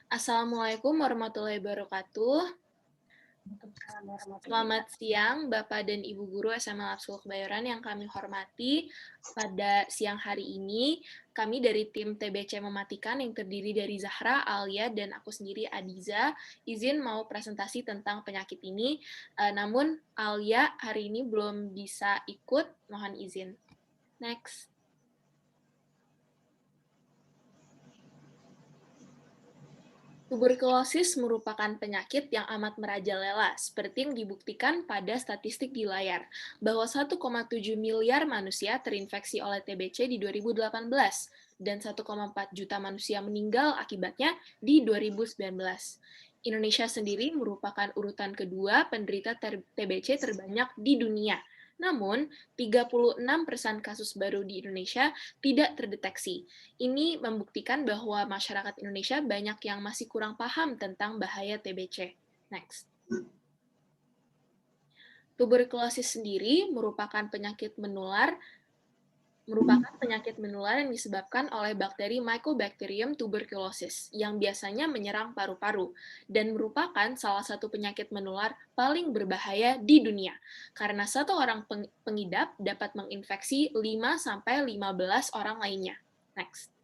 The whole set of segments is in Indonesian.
Assalamualaikum warahmatullahi wabarakatuh. Selamat siang, Bapak dan Ibu Guru SMA Labsul Kebayoran yang kami hormati. Pada siang hari ini, kami dari tim TBC Mematikan yang terdiri dari Zahra, Alia, dan aku sendiri Adiza, izin mau presentasi tentang penyakit ini. Namun, Alia hari ini belum bisa ikut, mohon izin. Next. Tuberkulosis merupakan penyakit yang amat merajalela, seperti yang dibuktikan pada statistik di layar, bahwa 1,7 miliar manusia terinfeksi oleh TBC di 2018, dan 1,4 juta manusia meninggal akibatnya di 2019. Indonesia sendiri merupakan urutan kedua penderita TBC terbanyak di dunia. Namun, 36% kasus baru di Indonesia tidak terdeteksi. Ini membuktikan bahwa masyarakat Indonesia banyak yang masih kurang paham tentang bahaya TBC. Next. Tuberkulosis sendiri merupakan penyakit menular yang disebabkan oleh bakteri Mycobacterium tuberculosis yang biasanya menyerang paru-paru dan merupakan salah satu penyakit menular paling berbahaya di dunia karena satu orang pengidap dapat menginfeksi 5-15 orang lainnya. Next.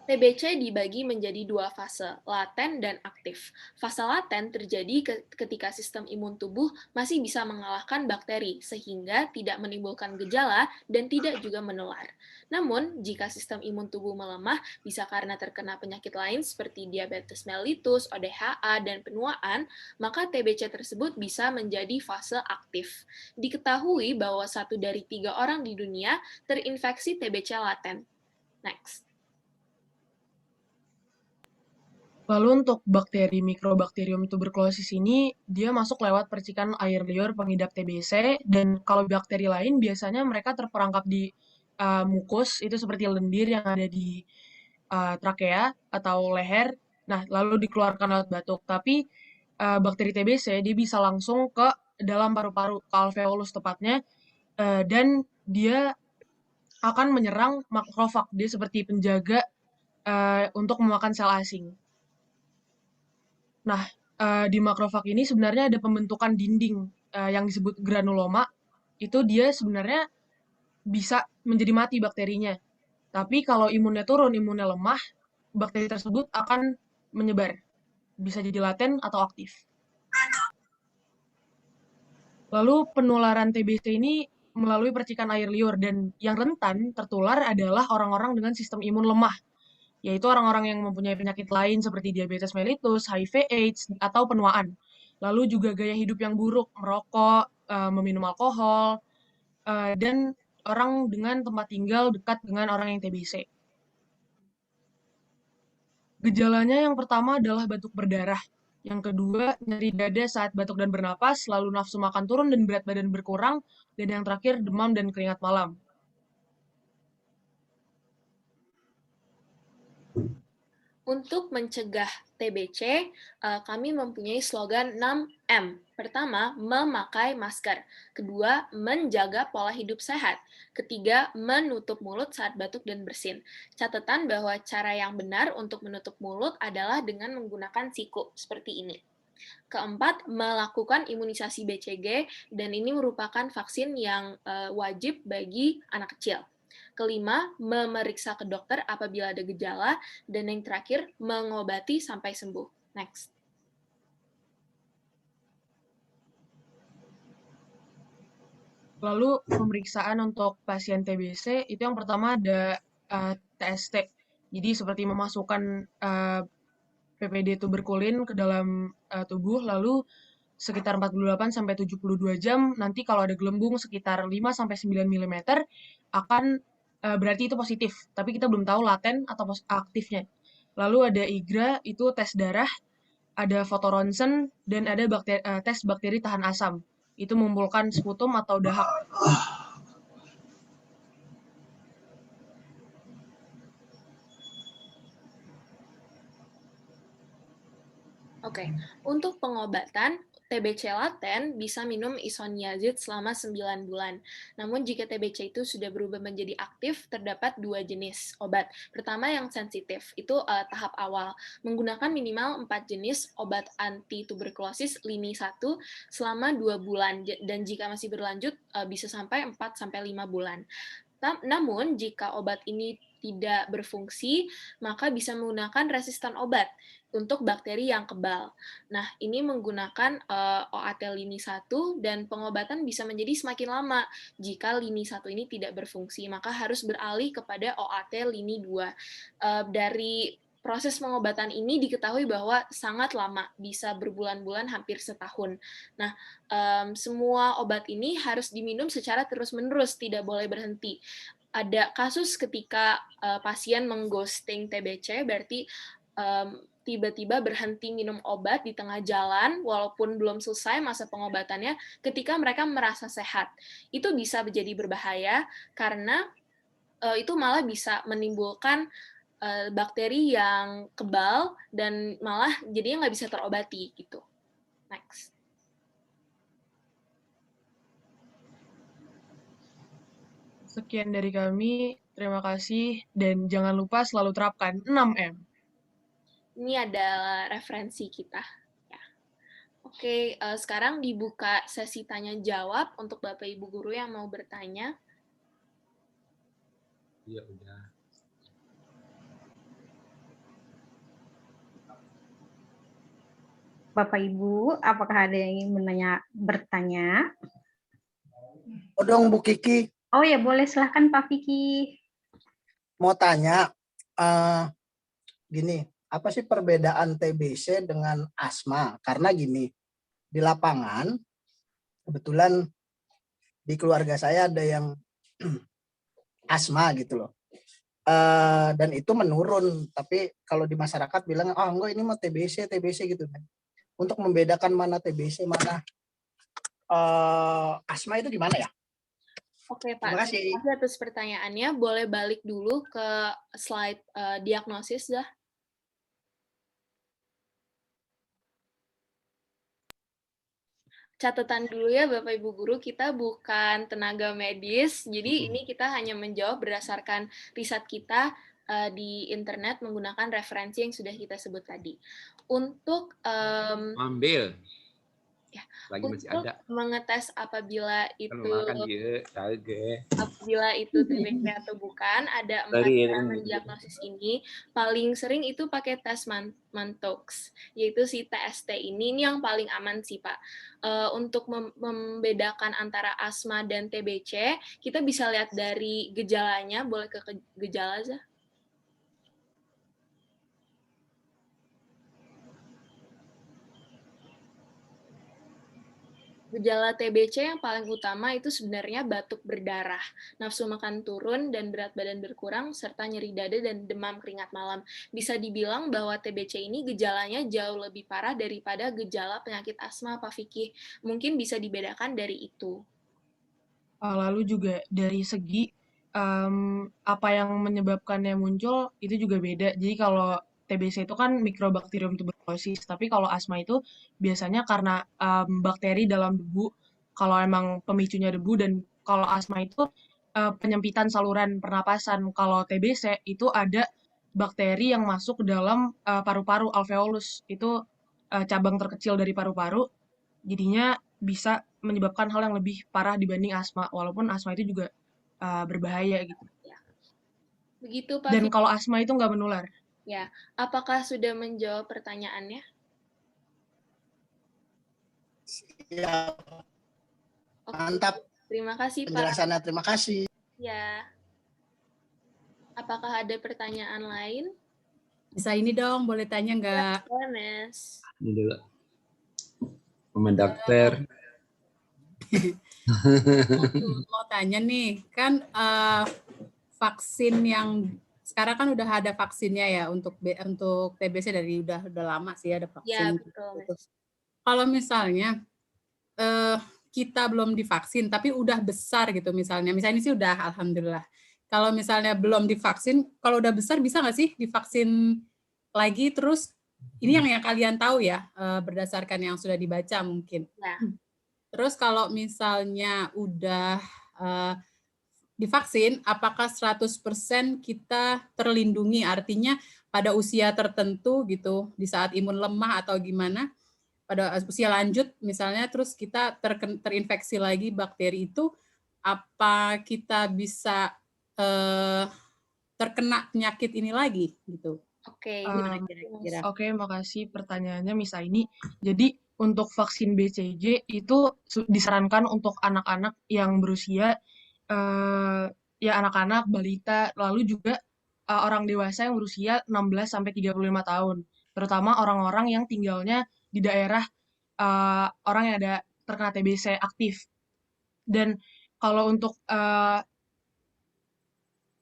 TBC dibagi menjadi dua fase, laten dan aktif. Fase laten terjadi ketika sistem imun tubuh masih bisa mengalahkan bakteri, sehingga tidak menimbulkan gejala dan tidak juga menular. Namun, jika sistem imun tubuh melemah, bisa karena terkena penyakit lain seperti diabetes mellitus, ODHA, dan penuaan, maka TBC tersebut bisa menjadi fase aktif. Diketahui bahwa 1 dari 3 orang di dunia terinfeksi TBC laten. Next. Lalu untuk bakteri Mycobacterium tuberculosis ini, dia masuk lewat percikan air liur pengidap TBC, dan kalau bakteri lain biasanya mereka terperangkap di mukus, itu seperti lendir yang ada di trakea atau leher, nah lalu dikeluarkan lewat batuk. Tapi bakteri TBC dia bisa langsung ke dalam paru-paru, ke alveolus tepatnya, dan dia akan menyerang makrofag, dia seperti penjaga untuk memakan sel asing. Nah, di makrofag ini sebenarnya ada pembentukan dinding yang disebut granuloma. Itu dia sebenarnya bisa menjadi mati bakterinya. Tapi kalau imunnya turun, imunnya lemah, bakteri tersebut akan menyebar. Bisa jadi laten atau aktif. Lalu penularan TBC ini melalui percikan air liur, dan yang rentan tertular adalah orang-orang dengan sistem imun lemah, yaitu orang-orang yang mempunyai penyakit lain seperti diabetes mellitus, HIV/AIDS, atau penuaan. Lalu juga gaya hidup yang buruk, merokok, meminum alkohol, dan orang dengan tempat tinggal dekat dengan orang yang TBC. Gejalanya yang pertama adalah batuk berdarah. Yang kedua, nyeri dada saat batuk dan bernapas, lalu nafsu makan turun dan berat badan berkurang, dan yang terakhir demam dan keringat malam. Untuk mencegah TBC, kami mempunyai slogan 6M. Pertama, memakai masker. Kedua, menjaga pola hidup sehat. Ketiga, menutup mulut saat batuk dan bersin. Catatan bahwa cara yang benar untuk menutup mulut adalah dengan menggunakan siku, seperti ini. Keempat, melakukan imunisasi BCG, dan ini merupakan vaksin yang wajib bagi anak kecil. Kelima, memeriksa ke dokter apabila ada gejala. Dan yang terakhir, mengobati sampai sembuh. Next. Lalu pemeriksaan untuk pasien TBC itu yang pertama ada TST. Jadi seperti memasukkan PPD tuberkulin ke dalam tubuh, lalu sekitar 48 sampai 72 jam, nanti kalau ada gelembung sekitar 5 sampai 9 mm akan berarti itu positif, tapi kita belum tahu laten atau aktifnya. Lalu ada IGRA, itu tes darah, ada fotoronsen, dan ada tes bakteri tahan asam. Itu mengumpulkan sputum atau dahak. Oke, untuk pengobatan, TBC laten bisa minum isoniazid selama 9 bulan. Namun jika TBC itu sudah berubah menjadi aktif, terdapat 2 jenis obat. Pertama yang sensitif, itu tahap awal. Menggunakan minimal 4 jenis obat anti tuberkulosis lini 1 selama 2 bulan. Dan jika masih berlanjut, bisa sampai 4-5 bulan. Namun, jika obat ini tidak berfungsi, maka bisa menggunakan resistan obat untuk bakteri yang kebal. Nah, ini menggunakan OAT lini 1 dan pengobatan bisa menjadi semakin lama. Jika lini 1 ini tidak berfungsi, maka harus beralih kepada OAT lini 2. Dari proses pengobatan ini diketahui bahwa sangat lama, bisa berbulan-bulan, hampir setahun. Nah, semua obat ini harus diminum secara terus-menerus, tidak boleh berhenti. Ada kasus ketika pasien mengghosting TBC, berarti tiba-tiba berhenti minum obat di tengah jalan, walaupun belum selesai masa pengobatannya, ketika mereka merasa sehat. Itu bisa menjadi berbahaya, karena itu malah bisa menimbulkan bakteri yang kebal, dan malah jadinya nggak bisa terobati, gitu. Next. Sekian dari kami, terima kasih, dan jangan lupa selalu terapkan 6M. Ini adalah referensi kita. Ya. Oke, sekarang dibuka sesi tanya-jawab untuk Bapak Ibu Guru yang mau bertanya. Iya, udah. Bapak Ibu, apakah ada yang ingin bertanya? Oh dong Bu Kiki, Oh ya, boleh, silahkan Pak Vicky. mau tanya gini, apa sih perbedaan TBC dengan asma? Karena gini, di lapangan kebetulan di keluarga saya ada yang asma gitu loh. Dan itu menurun, tapi kalau di masyarakat bilang, oh enggak ini mah TBC gitu. Untuk membedakan mana TBC, mana asma itu gimana ya? Oke, Pak. Terima kasih. Terima kasih atas pertanyaannya. Boleh balik dulu ke slide diagnosis dah. Catatan dulu ya Bapak Ibu Guru, kita bukan tenaga medis, jadi ini kita hanya menjawab berdasarkan riset kita di internet menggunakan referensi yang sudah kita sebut tadi. Untuk Ambil. ya, Lagi masih untuk ada. mengetes apabila Kan makan dia, itu TBC atau bukan, ada 4 cara mendiagnosis ini. Paling sering itu pakai tes Mantoux, yaitu si TST ini yang paling aman sih Pak. Untuk membedakan antara asma dan TBC, kita bisa lihat dari gejalanya. Boleh ke gejala aja. Gejala TBC yang paling utama itu sebenarnya batuk berdarah, nafsu makan turun, dan berat badan berkurang, serta nyeri dada dan demam keringat malam. Bisa dibilang bahwa TBC ini gejalanya jauh lebih parah daripada gejala penyakit asma, Pak Vicky. Mungkin bisa dibedakan dari itu. Lalu juga dari segi apa yang menyebabkannya muncul itu juga beda. Jadi kalau TBC itu kan Mycobacterium tuberculosis, tapi kalau asma itu biasanya karena bakteri dalam debu. Kalau emang pemicunya debu, dan kalau asma itu penyempitan saluran pernapasan. Kalau TBC itu ada bakteri yang masuk ke dalam paru-paru alveolus. Itu cabang terkecil dari paru-paru. Jadinya bisa menyebabkan hal yang lebih parah dibanding asma, walaupun asma itu juga berbahaya gitu. Begitu Pak Dan Vicky. kalau asma itu nggak menular. Ya, apakah sudah menjawab pertanyaannya? Ya, Oke. mantap Terima kasih Pak. penjelasannya, terima kasih. Ya. Apakah ada pertanyaan lain? Bisa ini dong, boleh tanya nggak? Ya, Mas. Ini dulu. Mendaftar. Mau tanya nih, kan vaksin yang sekarang kan udah ada vaksinnya ya untuk TBC dari udah lama sih ada Ya, vaksin. betul, Gitu. Mas. Kalau misalnya kita belum divaksin tapi udah besar gitu misalnya ini sih udah alhamdulillah. Kalau misalnya belum divaksin, kalau udah besar bisa nggak sih divaksin lagi terus ini yang kalian tahu ya, berdasarkan yang sudah dibaca mungkin. Ya. Terus kalau misalnya udah divaksin, apakah 100% kita terlindungi? Artinya pada usia tertentu gitu, di saat imun lemah atau gimana, pada usia lanjut misalnya, terus kita terinfeksi lagi bakteri itu, apa kita bisa terkena penyakit ini lagi gitu? Oke. Gimana kira-kira? Oke, makasih pertanyaannya Miss Aini. Jadi untuk vaksin BCG itu disarankan untuk anak-anak yang berusia ya anak-anak, balita, lalu juga orang dewasa yang berusia 16 sampai 35 tahun. Terutama orang-orang yang tinggalnya di daerah orang yang ada terkena TBC aktif. Dan kalau untuk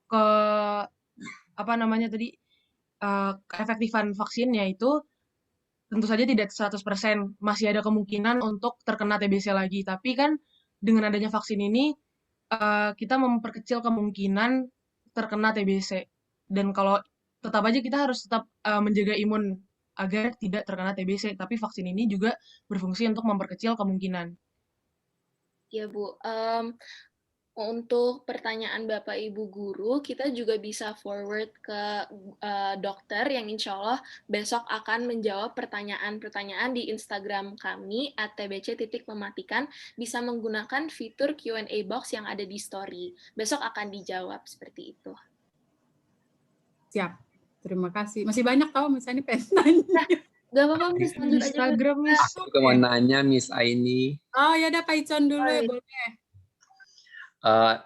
ke apa namanya tadi keefektifan vaksinnya itu tentu saja tidak 100%, masih ada kemungkinan untuk terkena TBC lagi. Tapi kan dengan adanya vaksin ini kita memperkecil kemungkinan terkena TBC. Dan kalau tetap aja kita harus tetap menjaga imun agar tidak terkena TBC, tapi vaksin ini juga berfungsi untuk memperkecil kemungkinan. Ya, Bu. Untuk pertanyaan Bapak Ibu Guru, kita juga bisa forward ke dokter yang insya Allah besok akan menjawab pertanyaan-pertanyaan di Instagram kami @tbc.mematikan, bisa menggunakan fitur Q&A box yang ada di story. Besok akan dijawab seperti itu. Siap. Terima kasih. Masih banyak tahu misalnya pengen nanya. Gak apa-apa, Miss, lanjut aja. Instagram, Miss. Aku juga mau nanya Miss Aini. Oh ya udah Pak Icon dulu ya, Baik. boleh.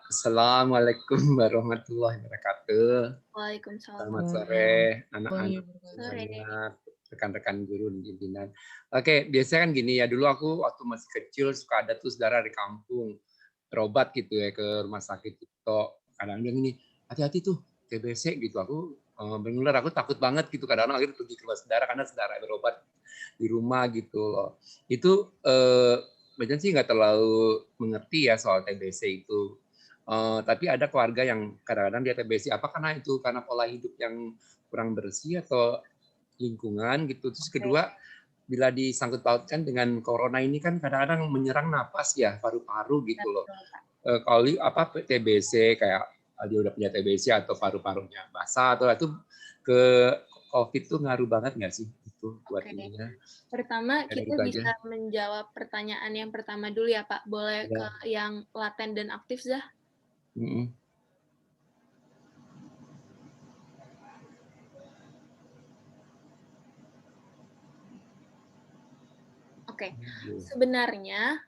Assalamualaikum warahmatullahi wabarakatuh. Waalaikumsalam. Selamat sore anak-anak Sore. semuanya, rekan-rekan guru dan pimpinan. Oke, biasanya kan gini ya, dulu aku waktu masih kecil suka ada tuh saudara di kampung berobat gitu ya ke rumah sakit itu. Kadang bilang gini, hati-hati tuh TBC gitu. Aku bener aku takut banget gitu. Kadang-kadang akhirnya pergi ke rumah saudara karena saudara berobat di rumah gitu loh. Itu Bajan sih nggak terlalu mengerti ya soal TBC itu. Tapi ada keluarga yang kadang-kadang dia TBC. Apa karena itu? Karena pola hidup yang kurang bersih atau lingkungan gitu. Terus kedua, bila disangkut pautkan dengan corona ini kan kadang-kadang menyerang napas ya, paru-paru gitu loh. Kalau apa TBC kayak dia udah punya TBC atau paru-parunya basah atau itu ke COVID tuh ngaruh banget nggak sih itu buat ininya? Pertama, Dari kita itu bisa aja. menjawab pertanyaan yang pertama dulu ya, Pak. Boleh Ya. ke yang laten dan aktif, Zah? Oke. Sebenarnya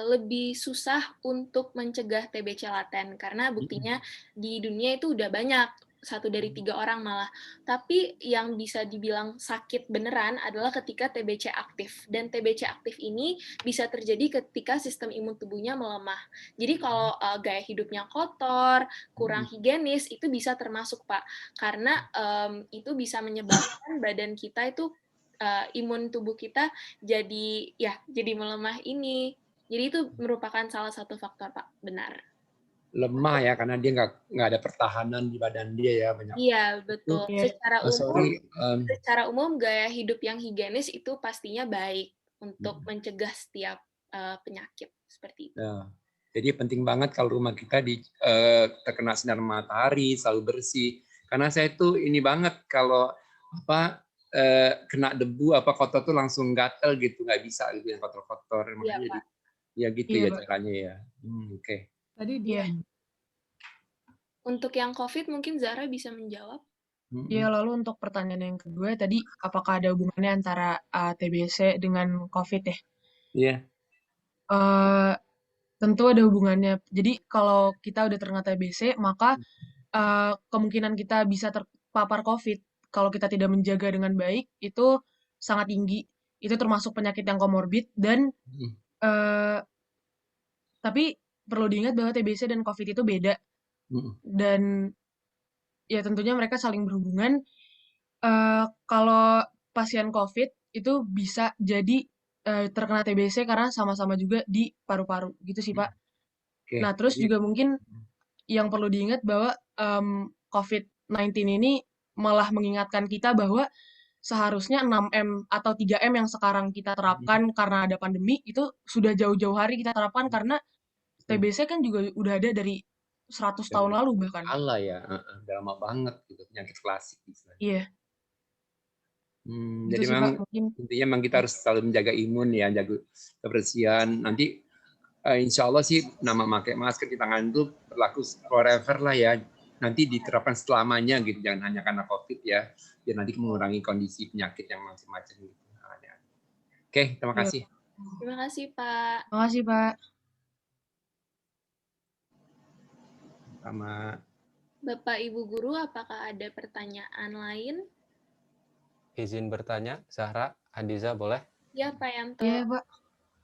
lebih susah untuk mencegah TBC laten karena buktinya di dunia itu udah banyak, 1 dari 3 orang malah. Tapi yang bisa dibilang sakit beneran adalah ketika TBC aktif. Dan TBC aktif ini bisa terjadi ketika sistem imun tubuhnya melemah. Jadi kalau gaya hidupnya kotor, kurang higienis, itu bisa termasuk, Pak. Karena itu bisa menyebabkan badan kita itu imun tubuh kita jadi melemah ini. Jadi itu merupakan salah satu faktor, Pak. Benar. Lemah ya karena dia nggak ada pertahanan di badan dia ya banyak. Iya, betul. Secara umum gaya hidup yang higienis itu pastinya baik untuk mencegah setiap penyakit seperti itu. Nah, jadi penting banget kalau rumah kita terkena sinar matahari selalu bersih. Karena saya tuh ini banget kalau kena debu kotor tuh langsung gatel gitu, nggak bisa gitu yang kotor-kotor. Iya, Makanya Pak. ya gitu ya caranya ya. Oke. Tadi dia. Untuk yang COVID mungkin Zara bisa menjawab. Ya, lalu untuk pertanyaan yang kedua tadi, apakah ada hubungannya antara TBC dengan COVID ya? Iya. Tentu ada hubungannya. Jadi kalau kita udah terkena TBC, maka kemungkinan kita bisa terpapar COVID kalau kita tidak menjaga dengan baik itu sangat tinggi. Itu termasuk penyakit yang komorbid dan tapi perlu diingat bahwa TBC dan COVID itu beda. Dan ya tentunya mereka saling berhubungan. Kalau pasien COVID itu bisa jadi terkena TBC karena sama-sama juga di paru-paru gitu sih, Pak. Nah, terus juga mungkin yang perlu diingat bahwa COVID-19 ini malah mengingatkan kita bahwa seharusnya 6M atau 3M yang sekarang kita terapkan karena ada pandemi, itu sudah jauh-jauh hari kita terapkan karena TBC kan juga udah ada dari 100 tahun lalu bahkan. Allah ya, udah lama banget gitu, penyakit klasik istilahnya. Iya, gitu Jadi sih, memang Pak, mungkin. intinya memang kita harus selalu menjaga imun ya, jaga kebersihan. Nanti insya Allah sih nama pakai masker di tangan itu berlaku forever lah ya. Nanti diterapkan selamanya gitu, jangan hanya karena COVID ya, biar nanti mengurangi kondisi penyakit yang macam-macam gitu. Oke, terima kasih. Terima kasih, Pak. Terima kasih, Pak. Sama Bapak Ibu Guru, apakah ada pertanyaan lain? Izin bertanya, Zahra, Hadiza boleh? Ya, Pak Yanto. Iya, Pak.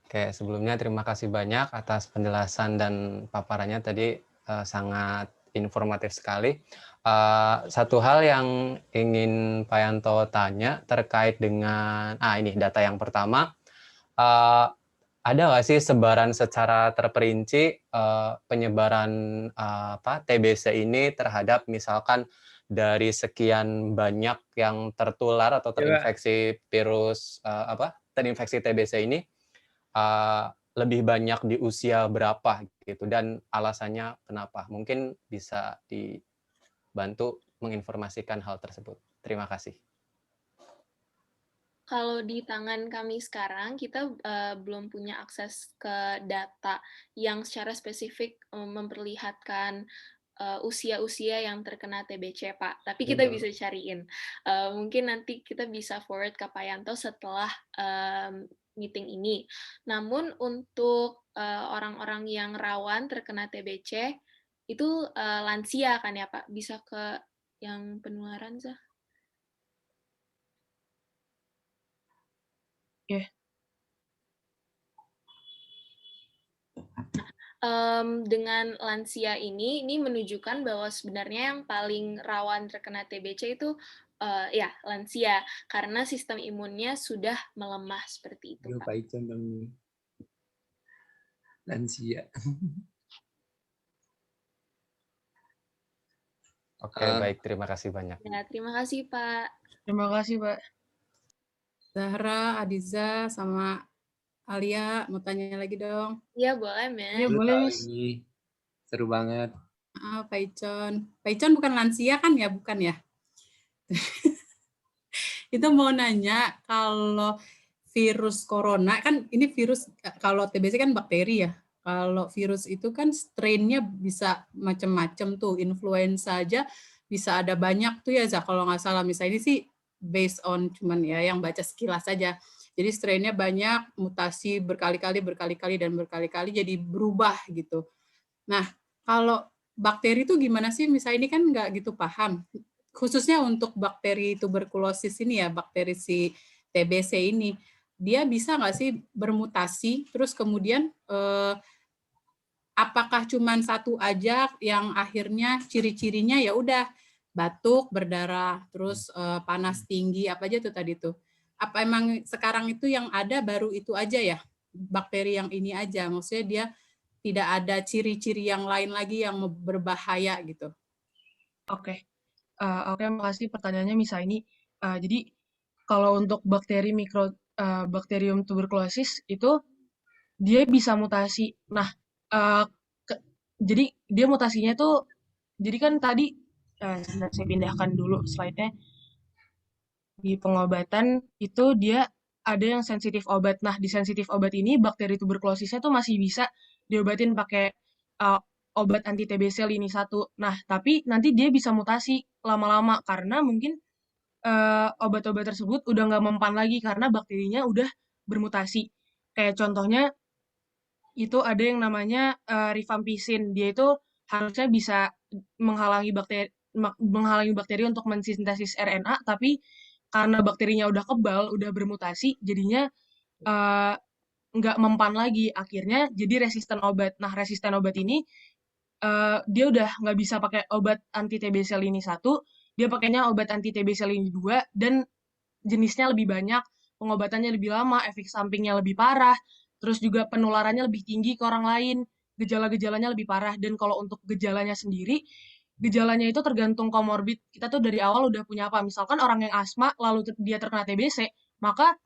Oke, sebelumnya terima kasih banyak atas penjelasan dan paparannya tadi sangat informatif sekali. Satu hal yang ingin Pak Yanto tanya terkait dengan, ini data yang pertama, ada nggak sih sebaran secara terperinci penyebaran TBC ini terhadap misalkan dari sekian banyak yang tertular atau terinfeksi virus terinfeksi TBC ini lebih banyak di usia berapa gitu dan alasannya kenapa? Mungkin bisa dibantu menginformasikan hal tersebut. Terima kasih. Kalau di tangan kami sekarang, kita belum punya akses ke data yang secara spesifik memperlihatkan usia-usia yang terkena TBC, Pak. Tapi kita bisa cariin. Mungkin nanti kita bisa forward ke Pak Yanto setelah meeting ini. Namun untuk orang-orang yang rawan terkena TBC, itu lansia kan ya, Pak? Bisa ke yang penularan, Zah? Iya. Dengan lansia ini menunjukkan bahwa sebenarnya yang paling rawan terkena TBC itu ya lansia, karena sistem imunnya sudah melemah seperti itu, Pak. baik contohnya lansia. Oke, baik. Terima kasih banyak. Ya, terima kasih, Pak. Terima kasih, Pak. Zahra, Hadiza, sama Alia, mau tanya lagi dong? Iya, boleh, Miss. Iya, boleh, Miss. Seru banget. Pak Icon. Pak Icon bukan lansia kan ya? Bukan ya? Itu mau nanya, kalau virus corona, kan ini virus, kalau TBC kan bakteri ya. Kalau virus itu kan strain-nya bisa macam-macam tuh. Influenza aja bisa ada banyak tuh ya, Zah. Kalau nggak salah, misalnya ini sih based on cuman ya yang baca sekilas saja. Jadi strain-nya banyak, mutasi berkali-kali jadi berubah gitu. Nah, kalau bakteri itu gimana sih? Misalnya ini kan nggak gitu paham. Khususnya untuk bakteri tuberkulosis ini ya, bakteri si TBC ini, dia bisa nggak sih bermutasi, terus kemudian apakah cuma satu aja yang akhirnya ciri-cirinya ya udah batuk, berdarah, terus panas tinggi, apa aja tuh tadi tuh? Apa emang sekarang itu yang ada baru itu aja ya? Bakteri yang ini aja, maksudnya dia tidak ada ciri-ciri yang lain lagi yang berbahaya gitu. Oke, makasih pertanyaannya Misa ini. Jadi kalau untuk bakteri Bacterium tuberculosis itu dia bisa mutasi. Nah, jadi dia mutasinya tuh, jadi kan tadi saya pindahkan dulu slide-nya. Di pengobatan itu dia ada yang sensitif obat. Nah, di sensitif obat ini bakteri tuberkulosisnya tuh masih bisa diobatin pakai obat anti TBC lini 1. Nah, tapi nanti dia bisa mutasi lama-lama karena mungkin obat-obat tersebut udah nggak mempan lagi karena bakterinya udah bermutasi. Kayak contohnya itu ada yang namanya rifampicin. Dia itu harusnya bisa menghalangi bakteri untuk mensintesis RNA, tapi karena bakterinya udah kebal, udah bermutasi, jadinya nggak mempan lagi. Akhirnya jadi resisten obat. Nah, resisten obat ini dia udah nggak bisa pakai obat anti TBC lini 1, dia pakainya obat anti TBC lini 2, dan jenisnya lebih banyak, pengobatannya lebih lama, efek sampingnya lebih parah, terus juga penularannya lebih tinggi ke orang lain, gejala-gejalanya lebih parah. Dan kalau untuk gejalanya sendiri, gejalanya itu tergantung komorbid. Kita tuh dari awal udah punya apa. Misalkan orang yang asma lalu dia terkena TBC, maka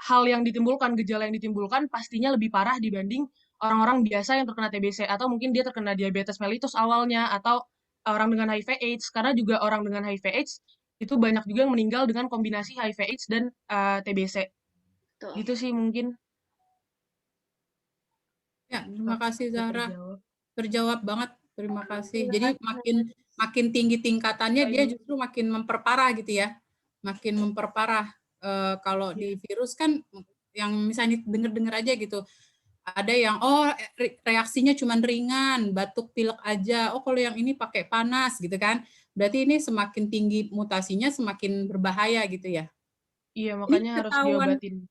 hal yang ditimbulkan, gejala yang ditimbulkan pastinya lebih parah dibanding orang-orang biasa yang terkena TBC, atau mungkin dia terkena diabetes mellitus awalnya, atau orang dengan HIV/AIDS, karena juga orang dengan HIV/AIDS itu banyak juga yang meninggal dengan kombinasi HIV/AIDS dan TBC. Tuh. Gitu sih mungkin. Ya, terima kasih Zahra. Terjawab. Terjawab banget. Terima kasih. Terima Jadi kasih, makin tinggi tingkatannya dia justru makin memperparah gitu ya. Makin memperparah. Kalau di virus kan yang misalnya denger-denger aja gitu. Ada yang reaksinya cuma ringan, batuk pilek aja. Oh, kalau yang ini pakai panas gitu kan. Berarti ini semakin tinggi mutasinya semakin berbahaya gitu ya. Iya, Ini makanya harus diobatin.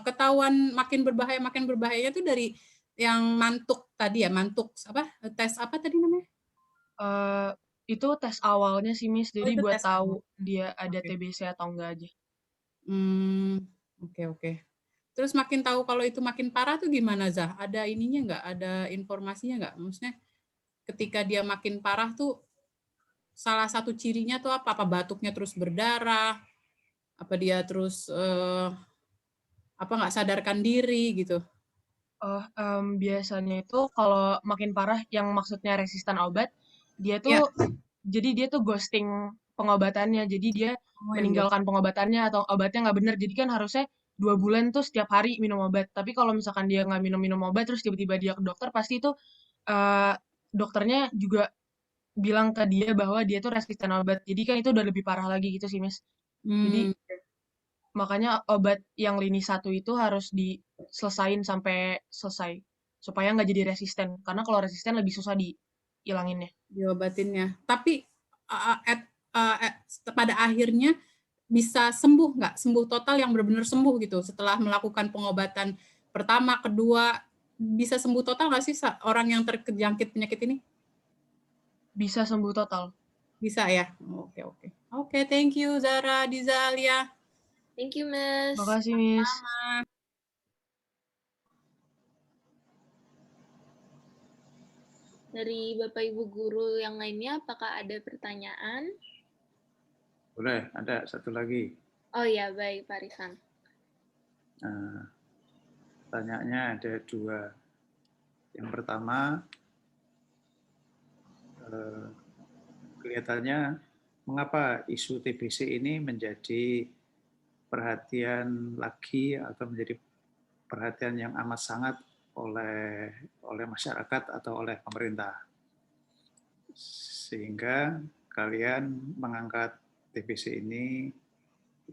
ketahuan makin berbahayanya tuh dari yang mantuk tadi ya, mantuk apa? Tes apa tadi namanya? Itu tes awalnya sih, Miss. Jadi itu buat tes tahu awal. dia ada Oke. TBC atau enggak aja. Oke. Terus makin tahu kalau itu makin parah tuh gimana, Zah? Ada ininya nggak? Ada informasinya nggak? Maksudnya ketika dia makin parah tuh salah satu cirinya tuh apa? Apa batuknya terus berdarah? Apa dia terus apa nggak sadarkan diri gitu? Biasanya itu kalau makin parah yang maksudnya resisten obat, dia Ya. tuh jadi dia tuh ghosting pengobatannya. Jadi dia Yang gue. meninggalkan pengobatannya atau obatnya nggak bener. Jadi kan harusnya 2 bulan tuh setiap hari minum obat. Tapi kalau misalkan dia nggak minum obat terus tiba-tiba dia ke dokter, pasti itu eh, dokternya juga bilang ke dia bahwa dia tuh resisten obat. Jadi kan itu udah lebih parah lagi gitu sih, Miss. Jadi makanya obat yang lini 1 itu harus diselesain sampai selesai supaya nggak jadi resisten, karena kalau resisten lebih susah dihilanginnya. Diobatinnya. Tapi pada akhirnya bisa sembuh nggak? Sembuh total yang benar-benar sembuh gitu setelah melakukan pengobatan pertama, kedua, bisa sembuh total nggak sih orang yang terjangkit penyakit ini? Bisa sembuh total. Bisa ya? Oke, thank you Zara, Dizalia. Thank you, Miss. Makasih, Miss. Dari Bapak Ibu guru yang lainnya, apakah ada pertanyaan? Boleh, ada satu lagi. Oh ya, baik Pak Risan. Pertanyaannya ada 2. Yang pertama, kelihatannya mengapa isu TBC ini menjadi perhatian lagi atau menjadi perhatian yang amat sangat oleh masyarakat atau oleh pemerintah, sehingga kalian mengangkat TBC ini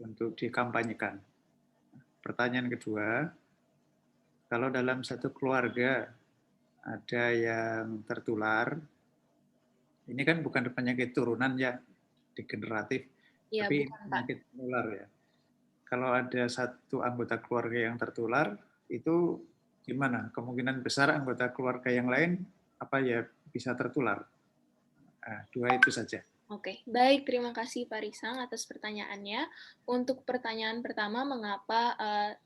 untuk dikampanyekan. Pertanyaan kedua, kalau dalam satu keluarga ada yang tertular, ini kan bukan penyakit turunan ya, degeneratif, Ya, tapi bukan, Pak. penyakit menular ya. Kalau ada satu anggota keluarga yang tertular, itu gimana? Kemungkinan besar anggota keluarga yang lain apa ya bisa tertular? 2 itu saja. Oke, baik. Terima kasih Pak Risang atas pertanyaannya. Untuk pertanyaan pertama, mengapa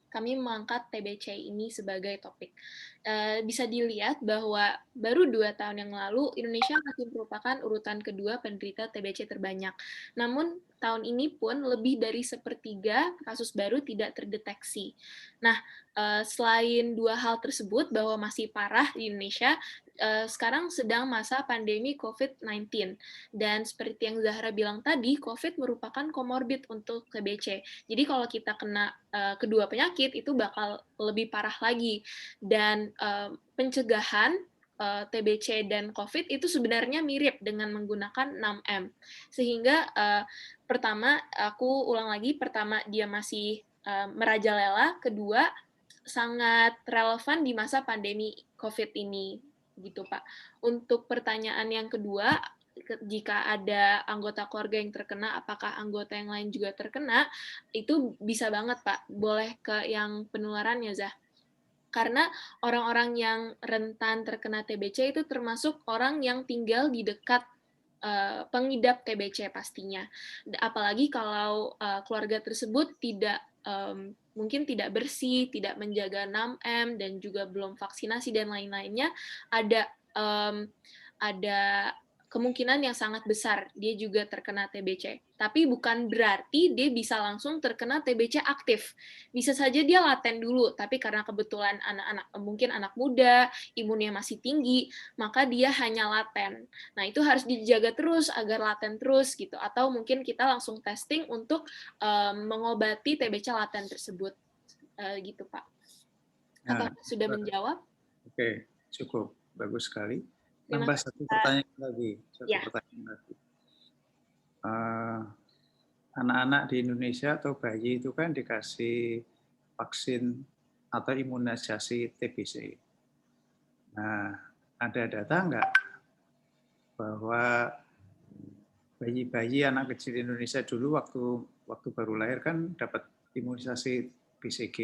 kami mengangkat TBC ini sebagai topik? Bisa dilihat bahwa baru 2 tahun yang lalu, Indonesia masih merupakan urutan kedua penderita TBC terbanyak. Namun, tahun ini pun lebih dari 1/3 kasus baru tidak terdeteksi. Nah, selain 2 hal tersebut bahwa masih parah di Indonesia, sekarang sedang masa pandemi COVID-19. Dan seperti yang Zahra bilang tadi, COVID merupakan komorbid untuk TBC. Jadi kalau kita kena kedua penyakit, itu bakal lebih parah lagi. Dan pencegahan TBC dan COVID itu sebenarnya mirip dengan menggunakan 6M. Sehingga pertama, aku ulang lagi, pertama dia masih merajalela, kedua sangat relevan di masa pandemi COVID ini, gitu Pak. Untuk pertanyaan yang kedua, jika ada anggota keluarga yang terkena, apakah anggota yang lain juga terkena, itu bisa banget Pak, boleh ke yang penularannya, Zah. Karena orang-orang yang rentan terkena TBC itu termasuk orang yang tinggal di dekat pengidap TBC pastinya. Apalagi kalau keluarga tersebut mungkin tidak bersih, tidak menjaga 6M, dan juga belum vaksinasi dan lain-lainnya, ada kemungkinan yang sangat besar dia juga terkena TBC. Tapi bukan berarti dia bisa langsung terkena TBC aktif. Bisa saja dia laten dulu, tapi karena kebetulan mungkin anak muda, imunnya masih tinggi, maka dia hanya laten. Nah, itu harus dijaga terus agar laten terus gitu. Atau mungkin kita langsung testing untuk mengobati TBC laten tersebut. Gitu, Pak. Apakah sudah menjawab? Oke, cukup. Bagus sekali. Terima Nambah kasih, satu Pak. pertanyaan lagi. Ya. Anak-anak di Indonesia atau bayi itu kan dikasih vaksin atau imunisasi TBC. Nah, ada data nggak bahwa bayi-bayi anak kecil di Indonesia dulu waktu baru lahir kan dapat imunisasi BCG.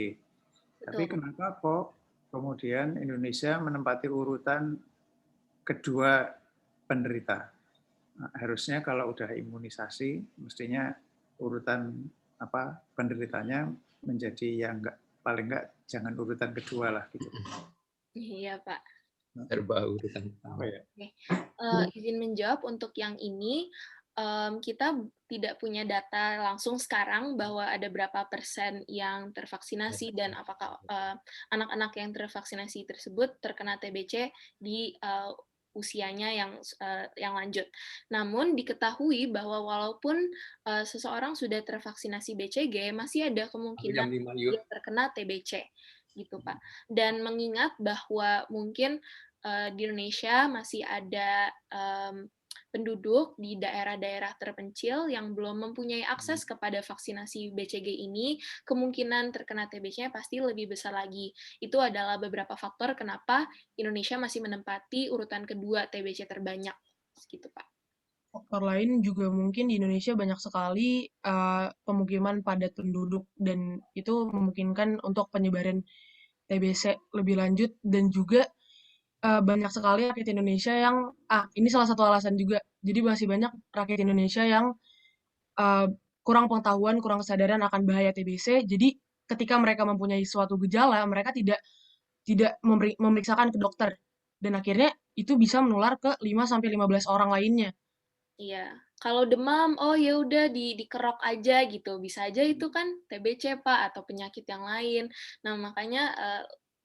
Tapi Betul. kenapa kok kemudian Indonesia menempati urutan kedua penderita? Nah, harusnya kalau udah imunisasi, mestinya urutan penderitanya menjadi yang paling enggak jangan urutan kedua lah gitu. Iya, Pak. Serba urutan pertama. Ya? Izin menjawab untuk yang ini, kita tidak punya data langsung sekarang bahwa ada berapa persen yang tervaksinasi dan apakah anak-anak yang tervaksinasi tersebut terkena TBC di usianya yang lanjut. Namun diketahui bahwa walaupun seseorang sudah tervaksinasi BCG, masih ada kemungkinan dia terkena TBC, gitu Pak. Dan mengingat bahwa mungkin di Indonesia masih ada penduduk di daerah-daerah terpencil yang belum mempunyai akses kepada vaksinasi BCG ini, kemungkinan terkena TBC-nya pasti lebih besar lagi. Itu adalah beberapa faktor kenapa Indonesia masih menempati urutan kedua TBC terbanyak, gitu Pak. Faktor lain juga mungkin di Indonesia banyak sekali pemukiman padat penduduk dan itu memungkinkan untuk penyebaran TBC lebih lanjut dan juga banyak sekali rakyat Indonesia yang ini salah satu alasan juga. Jadi masih banyak rakyat Indonesia yang kurang pengetahuan, kurang kesadaran akan bahaya TBC. Jadi ketika mereka mempunyai suatu gejala, mereka tidak memeriksakan ke dokter dan akhirnya itu bisa menular ke 5-15 orang lainnya. Iya, kalau demam, oh ya udah dikerok aja gitu, bisa aja itu kan TBC Pak atau penyakit yang lain. Nah makanya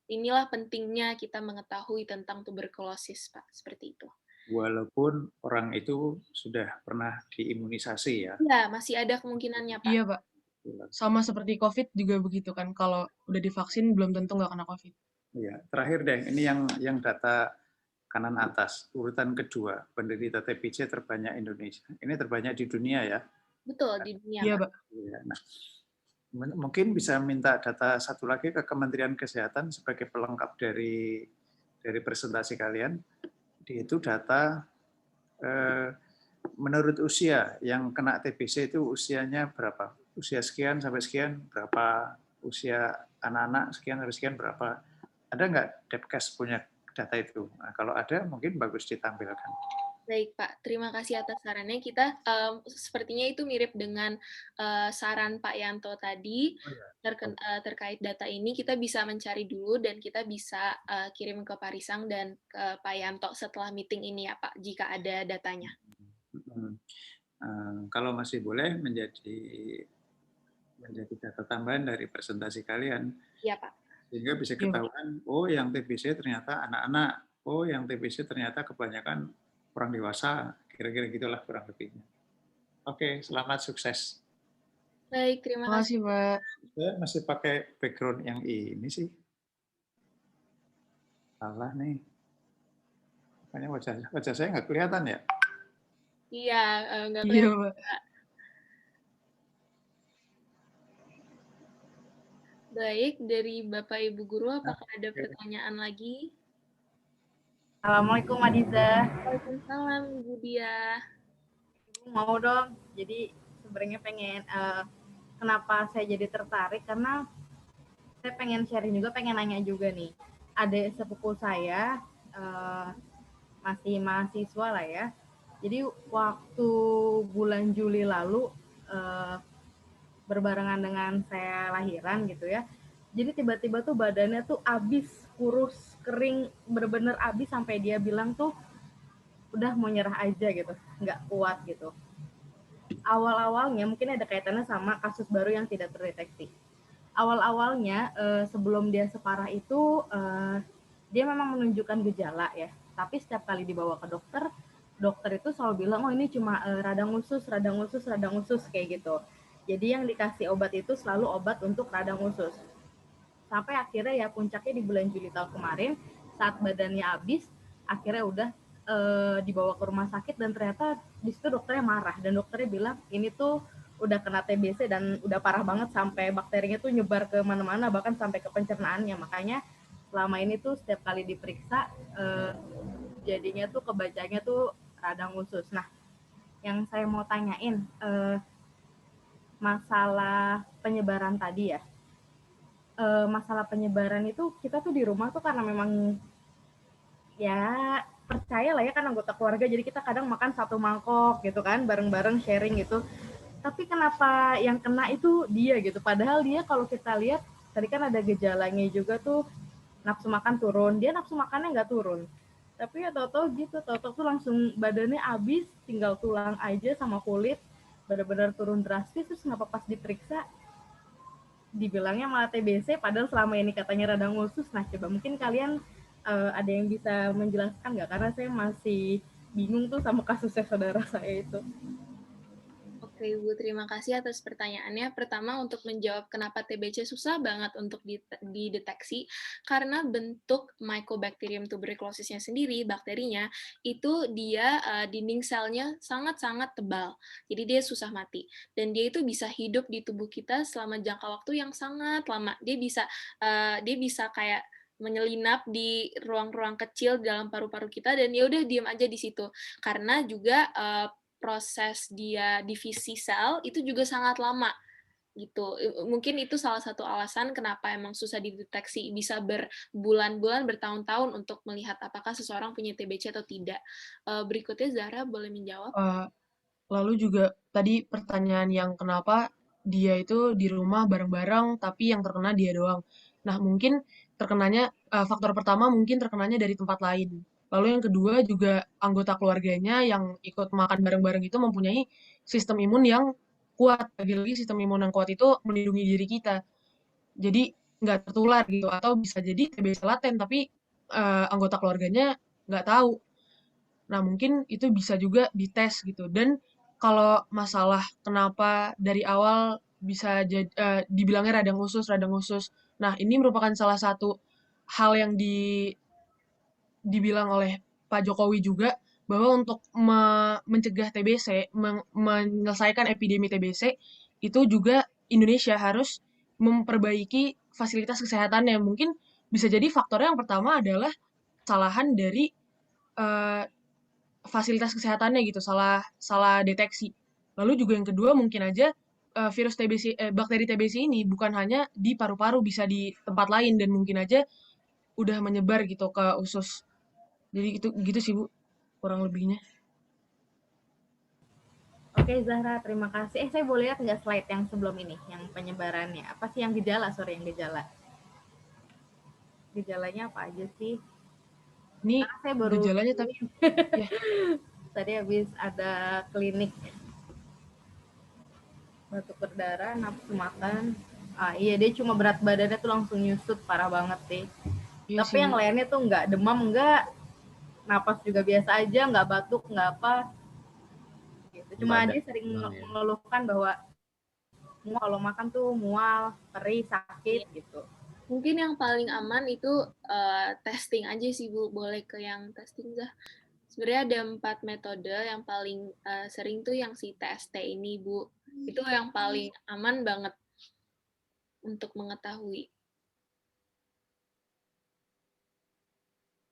inilah pentingnya kita mengetahui tentang tuberkulosis Pak, seperti itu. Walaupun orang itu sudah pernah diimunisasi ya? Iya, masih ada kemungkinannya Pak. Iya Pak, sama seperti COVID juga begitu kan, kalau udah divaksin belum tentu nggak kena COVID. Iya, terakhir deh, ini yang data kanan atas, urutan kedua, penderita TBC terbanyak Indonesia. Ini terbanyak di dunia ya? Betul, di dunia. Iya, Pak. Nah, mungkin bisa minta data satu lagi ke Kementerian Kesehatan sebagai pelengkap dari presentasi kalian. Itu data menurut usia yang kena TBC itu usianya berapa? Usia sekian sampai sekian, berapa usia anak-anak sekian sampai sekian, berapa? Ada nggak Depkes punya data itu? Nah, kalau ada, mungkin bagus ditampilkan. Baik Pak, terima kasih atas sarannya. Kita sepertinya itu mirip dengan saran Pak Yanto tadi terkait data ini. Kita bisa mencari dulu dan kita bisa kirim ke Pak Risang dan ke Pak Yanto setelah meeting ini ya Pak, jika ada datanya. Kalau masih boleh menjadi data tambahan dari presentasi kalian. Iya Pak. Sehingga bisa ketahuan, oh yang TBC ternyata anak-anak, oh yang TBC ternyata kebanyakan orang dewasa, kira-kira gitulah kurang lebihnya. Oke, selamat sukses. Baik, terima kasih Pak. Saya masih pakai background yang ini sih. Salah nih. Makanya wajah saya nggak kelihatan ya? Iya, nggak kelihatan. Pak. Baik, dari Bapak Ibu Guru, apakah ada pertanyaan lagi? Assalamualaikum Adiza. Waalaikumsalam Bu Dia. Ibu mau dong, jadi sebenarnya pengen kenapa saya jadi tertarik karena saya pengen sharing juga, pengen nanya juga nih. Ada sepupu saya masih mahasiswa lah ya. Jadi waktu bulan Juli lalu berbarengan dengan saya lahiran gitu ya. Jadi tiba-tiba tuh badannya tuh habis, kurus, kering, bener-bener habis sampai dia bilang tuh udah mau nyerah aja gitu, nggak kuat gitu. Awal-awalnya mungkin ada kaitannya sama kasus baru yang tidak terdeteksi. Awal-awalnya sebelum dia separah itu dia memang menunjukkan gejala ya, tapi setiap kali dibawa ke dokter, dokter itu selalu bilang, oh ini cuma radang usus kayak gitu. Jadi yang dikasih obat itu selalu obat untuk radang usus. Sampai akhirnya ya puncaknya di bulan Juli tahun kemarin, saat badannya habis, akhirnya udah dibawa ke rumah sakit dan ternyata di situ dokternya marah dan dokternya bilang ini tuh udah kena TBC dan udah parah banget sampai bakterinya tuh nyebar ke mana-mana bahkan sampai ke pencernaannya. Makanya selama ini tuh setiap kali diperiksa jadinya tuh kebacanya tuh radang usus. Nah, yang saya mau tanyain masalah penyebaran tadi ya. Masalah penyebaran itu kita tuh di rumah tuh karena memang ya percaya lah ya kan anggota keluarga, jadi kita kadang makan satu mangkok gitu kan, bareng-bareng sharing gitu. Tapi kenapa yang kena itu dia gitu, padahal dia kalau kita lihat tadi kan ada gejalanya juga tuh, nafsu makan turun, dia nafsu makannya nggak turun. Tapi ya tau-tau gitu, tau-tau tuh langsung badannya habis, tinggal tulang aja sama kulit, benar-benar turun drastis, terus kenapa pas diperiksa dibilangnya malah TBC, padahal selama ini katanya radang usus. Nah coba mungkin kalian ada yang bisa menjelaskan nggak? Karena saya masih bingung tuh sama kasusnya saudara saya itu. Oke, Ibu, terima kasih atas pertanyaannya. Pertama, untuk menjawab kenapa TBC susah banget untuk dideteksi, karena bentuk Mycobacterium tuberculosisnya sendiri, bakterinya, itu dia dinding selnya sangat-sangat tebal. Jadi dia susah mati. Dan dia itu bisa hidup di tubuh kita selama jangka waktu yang sangat lama. Dia bisa kayak menyelinap di ruang-ruang kecil dalam paru-paru kita, dan ya udah diam aja di situ. Karena juga proses dia divisi sel itu juga sangat lama gitu. Mungkin itu salah satu alasan kenapa emang susah dideteksi, bisa berbulan-bulan, bertahun-tahun untuk melihat apakah seseorang punya TBC atau tidak. Berikutnya Zahra boleh menjawab. Lalu juga tadi pertanyaan yang kenapa dia itu di rumah bareng-bareng tapi yang terkena dia doang. Nah, mungkin terkenanya faktor pertama mungkin terkenanya dari tempat lain. Lalu yang kedua juga anggota keluarganya yang ikut makan bareng-bareng itu mempunyai sistem imun yang kuat. Lagi-lagi sistem imun yang kuat itu melindungi diri kita. Jadi nggak tertular gitu. Atau bisa jadi TBC laten tapi anggota keluarganya nggak tahu. Nah, mungkin itu bisa juga dites gitu. Dan kalau masalah kenapa dari awal bisa dibilangnya radang usus. Nah, ini merupakan salah satu hal yang dibilang oleh Pak Jokowi juga, bahwa untuk mencegah TBC, menyelesaikan epidemi TBC, itu juga Indonesia harus memperbaiki fasilitas kesehatannya. Mungkin bisa jadi faktornya yang pertama adalah kesalahan dari fasilitas kesehatannya gitu, salah deteksi. Lalu juga yang kedua mungkin aja virus TBC, bakteri TBC ini bukan hanya di paru-paru, bisa di tempat lain dan mungkin aja udah menyebar gitu ke usus. Jadi gitu sih Bu, kurang lebihnya. Oke Zahra, terima kasih. Saya boleh lihat nggak slide yang sebelum ini, yang penyebarannya? Apa sih yang gejala? Yang gejala. Gejalanya apa aja sih? Ini karena saya baru gejalanya tapi ya. Tadi habis ada klinik batuk berdarah, nafsu makan. Iya, dia cuma berat badannya tuh langsung nyusut, parah banget sih. Iya tapi sih, yang lainnya tuh nggak demam, nggak, napas juga biasa aja, nggak batuk, nggak apa. Gitu. Cuma dia sering mengeluhkan bahwa kalau makan tuh mual, perih, sakit gitu. Mungkin yang paling aman itu testing aja sih Bu, boleh ke yang testing Zah. Sebenarnya ada 4 metode, yang paling sering tuh yang si TST ini Bu. Itu yang paling aman banget untuk mengetahui.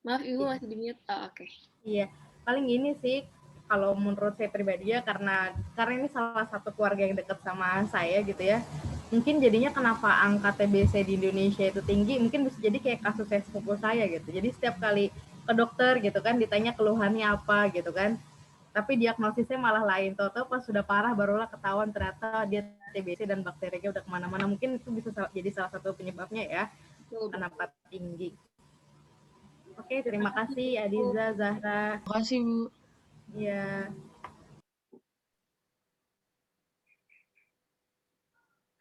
Maaf Ibu masih di-mute. Oh, oke. Iya, paling gini sih kalau menurut saya pribadi ya, karena ini salah satu keluarga yang dekat sama saya gitu ya. Mungkin jadinya kenapa angka TBC di Indonesia itu tinggi, mungkin bisa jadi kayak kasus saya sepupu saya gitu. Jadi setiap kali ke dokter gitu kan ditanya keluhannya apa gitu kan. Tapi diagnosisnya malah lain. Tahu-tahu pas sudah parah barulah ketahuan ternyata dia TBC dan bakterinya udah kemana-mana. Mungkin itu bisa jadi salah satu penyebabnya ya, kenapa tinggi. Oke, terima kasih Adiza, Zahra. Terima kasih Bu. Iya.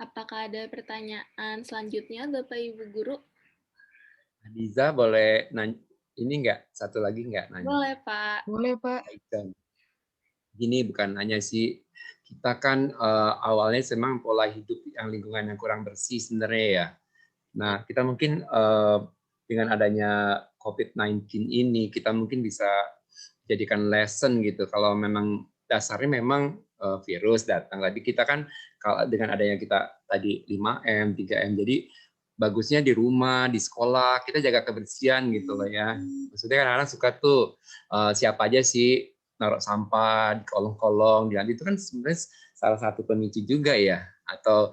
Apakah ada pertanyaan selanjutnya, Bapak Ibu Guru? Adiza boleh nanya, ini nggak? Satu lagi nggak nanya? Boleh, Pak. Boleh, Pak. Gini, bukan hanya sih, kita kan awalnya memang pola hidup yang lingkungan yang kurang bersih sebenarnya ya. Nah, kita mungkin dengan adanya COVID-19 ini, kita mungkin bisa jadikan lesson gitu. Kalau memang dasarnya memang virus datang. Tapi kita kan kalau dengan adanya kita tadi 5M, 3M, jadi bagusnya di rumah, di sekolah, kita jaga kebersihan gitu loh ya. Maksudnya kadang-kadang suka tuh siapa aja sih naruh sampah di kolong-kolong, itu kan sebenarnya salah satu pemicu juga ya. Atau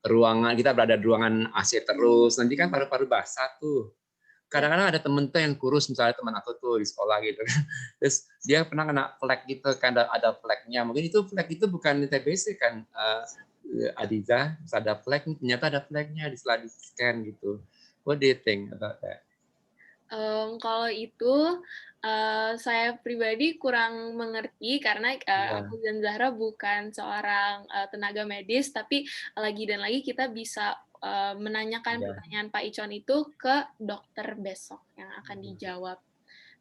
ruangan, kita berada di ruangan AC terus, nanti kan paru-paru basah tuh. Kadang-kadang ada temen tuh yang kurus, misalnya teman aku tuh di sekolah gitu kan, terus dia pernah kena flek gitu kan, ada fleknya, mungkin itu flek itu bukan TBC kan, Adiza, ada flek, ternyata ada fleknya setelah di scan gitu. What do you think about that? Kalau itu saya pribadi kurang mengerti karena aku dan Zahra bukan seorang tenaga medis, tapi lagi dan lagi kita bisa menanyakan pertanyaan Pak Icon itu ke dokter besok yang akan dijawab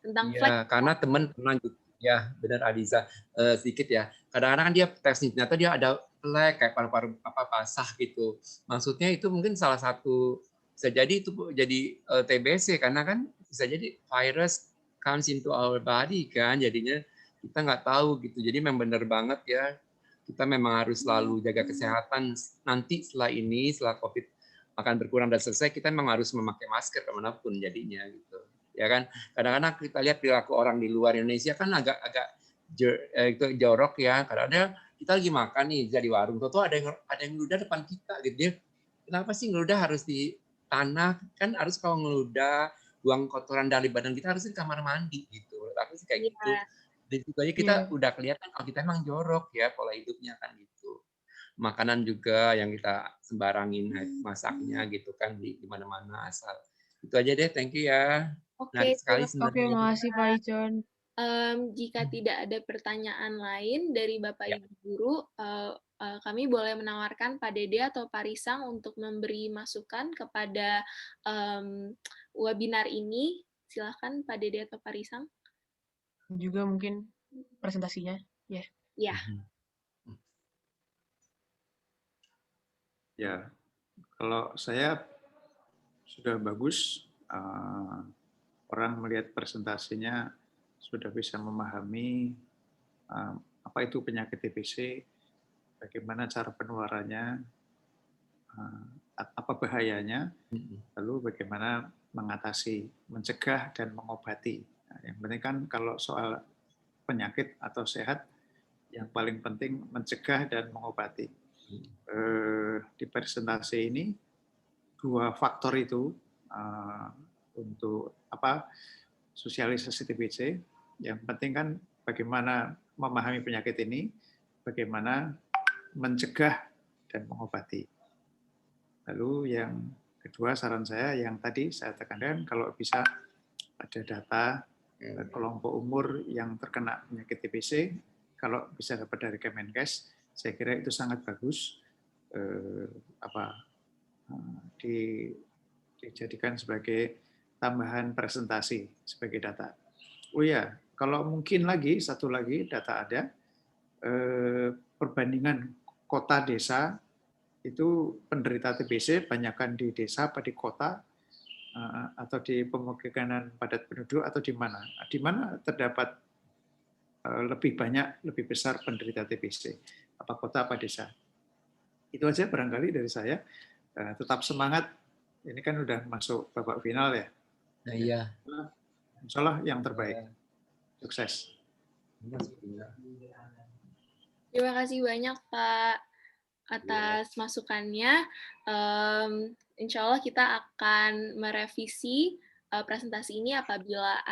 tentang flek. Iya, karena teman pernah ya benar Adiza, sedikit ya. Kadang-kadang kan dia tes ternyata dia ada flek kayak paru-paru apa basah gitu. Maksudnya itu mungkin salah satu bisa jadi itu jadi TBC karena kan bisa jadi virus comes into our body kan, jadinya kita nggak tahu gitu. Jadi memang benar banget ya, kita memang harus selalu jaga kesehatan. Nanti setelah ini, setelah COVID akan berkurang dan selesai, kita memang harus memakai masker kemanapun jadinya gitu. Ya kan, kadang-kadang kita lihat perilaku orang di luar Indonesia kan agak jorok ya. Kadang-kadang kita lagi makan nih di warung, tuh ada yang ngeludah depan kita gitu. Dia, kenapa sih ngeludah harus di tanah? Kan harus kalau ngeludah buang kotoran dari badan kita harus di kamar mandi gitu. Tapi sih kayak gitu. Dan juga kita udah kelihatan kalau kita emang jorok ya pola hidupnya kan gitu. Makanan juga yang kita sembarangin masaknya gitu kan di mana-mana asal. Itu aja deh, thank you ya. Oke, sekali Oke, makasih Pak Icon. Jika tidak ada pertanyaan lain dari Bapak Ibu Guru, kami boleh menawarkan Pak Dede atau Pak Risang untuk memberi masukan kepada webinar ini. Silakan Pak Dede atau Pak Risang. Juga mungkin presentasinya, ya. Ya. Ya, kalau saya sudah bagus, orang melihat presentasinya sudah bisa memahami apa itu penyakit TBC, bagaimana cara penularannya, apa bahayanya, lalu bagaimana mengatasi, mencegah, dan mengobati. Nah, yang penting kan kalau soal penyakit atau sehat, yang paling penting mencegah dan mengobati. Di presentasi ini, dua faktor itu untuk sosialisasi TBC. Yang penting kan bagaimana memahami penyakit ini, bagaimana mencegah dan mengobati. Lalu yang kedua saran saya yang tadi saya tekankan, kalau bisa ada data kelompok umur yang terkena penyakit TBC, kalau bisa dapat dari Kemenkes, saya kira itu sangat bagus. Dijadikan sebagai tambahan presentasi sebagai data. Oh ya, kalau mungkin satu lagi data ada, perbandingan kota desa itu penderita TBC banyakkan di desa apa di kota atau di pemukiman padat penduduk atau di mana? Di mana terdapat lebih banyak, lebih besar penderita TBC? Apa kota apa desa? Itu aja barangkali dari saya. Tetap semangat. Ini kan udah masuk babak final ya. Nah, iya. Insya Allah yang terbaik. Sukses. Terima kasih banyak Pak atas masukannya. Insya Allah kita akan merevisi presentasi ini apabila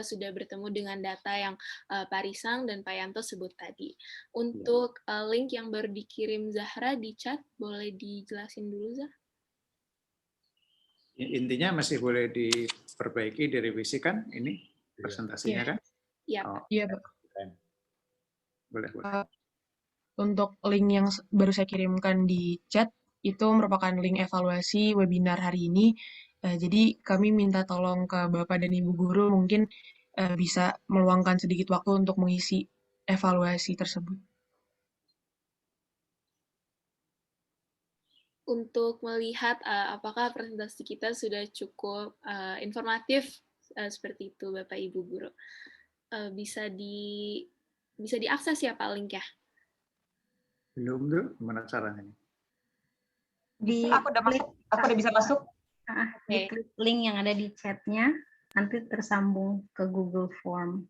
sudah bertemu dengan data yang Pak Risang dan Pak Yanto sebut tadi. Untuk link yang baru dikirim Zahra di chat, boleh dijelasin dulu, Zah? Intinya masih boleh diperbaiki, direvisikan ini presentasinya kan? Iya, Oh, Pak. Iya, Pak. Keren. boleh, boleh. Untuk link yang baru saya kirimkan di chat, itu merupakan link evaluasi webinar hari ini. Jadi kami minta tolong ke Bapak dan Ibu Guru mungkin bisa meluangkan sedikit waktu untuk mengisi evaluasi tersebut. Untuk melihat apakah presentasi kita sudah cukup informatif seperti itu, Bapak Ibu Guru. Bisa diakses ya Pak link ya? Belum tuh, gimana caranya nih? Aku udah bisa masuk. Oke. Diklik link yang ada di chatnya, nanti tersambung ke Google Form.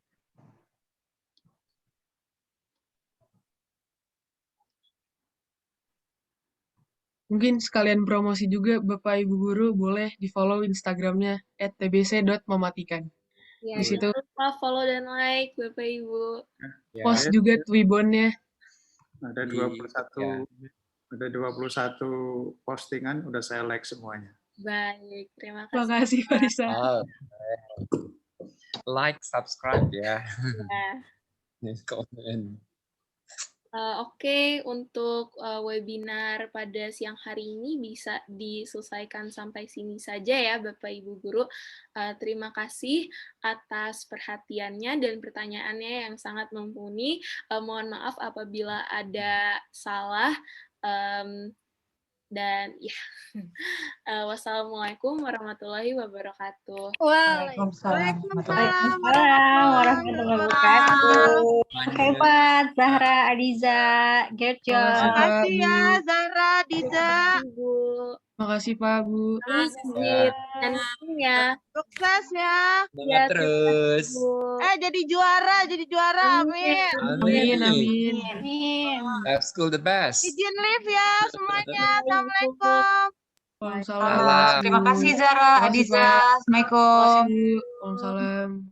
Mungkin sekalian promosi juga Bapak Ibu Guru boleh di-follow Instagramnya @tbc.mematikan. Ya, Di situ jangan lupa follow dan like Bapak Ibu. Ya, post juga Twibbonnya. Ada Di- 21 ya. ada 21 postingan, udah saya like semuanya. Baik, terima Terima kasih. kasih Pak Risa. Oh, like, subscribe ya. Ya. Komen. Oke, untuk webinar pada siang hari ini bisa diselesaikan sampai sini saja ya Bapak Ibu Guru. Terima kasih atas perhatiannya dan pertanyaannya yang sangat mumpuni. Mohon maaf apabila ada salah. Dan ya, wassalamualaikum warahmatullahi wabarakatuh. Waalaikumsalam warahmatullahi wabarakatuh. Hebat, Zahra, Adiza, great job. Makasih, Pak, Makasih ya Bu. Zahra, Diza. Ibu, Makasih Pak, Bu. izin dan ya. Sukses ya. Semangat terus. Jadi juara, amin. Amin, amin. Amin. Lab school the best. Izin live ya semuanya. Assalamualaikum. Waalaikumsalam. Terima kasih Zahra, Makasih, Adiza. Pak. Assalamualaikum. Makasih, Bu. Waalaikumsalam.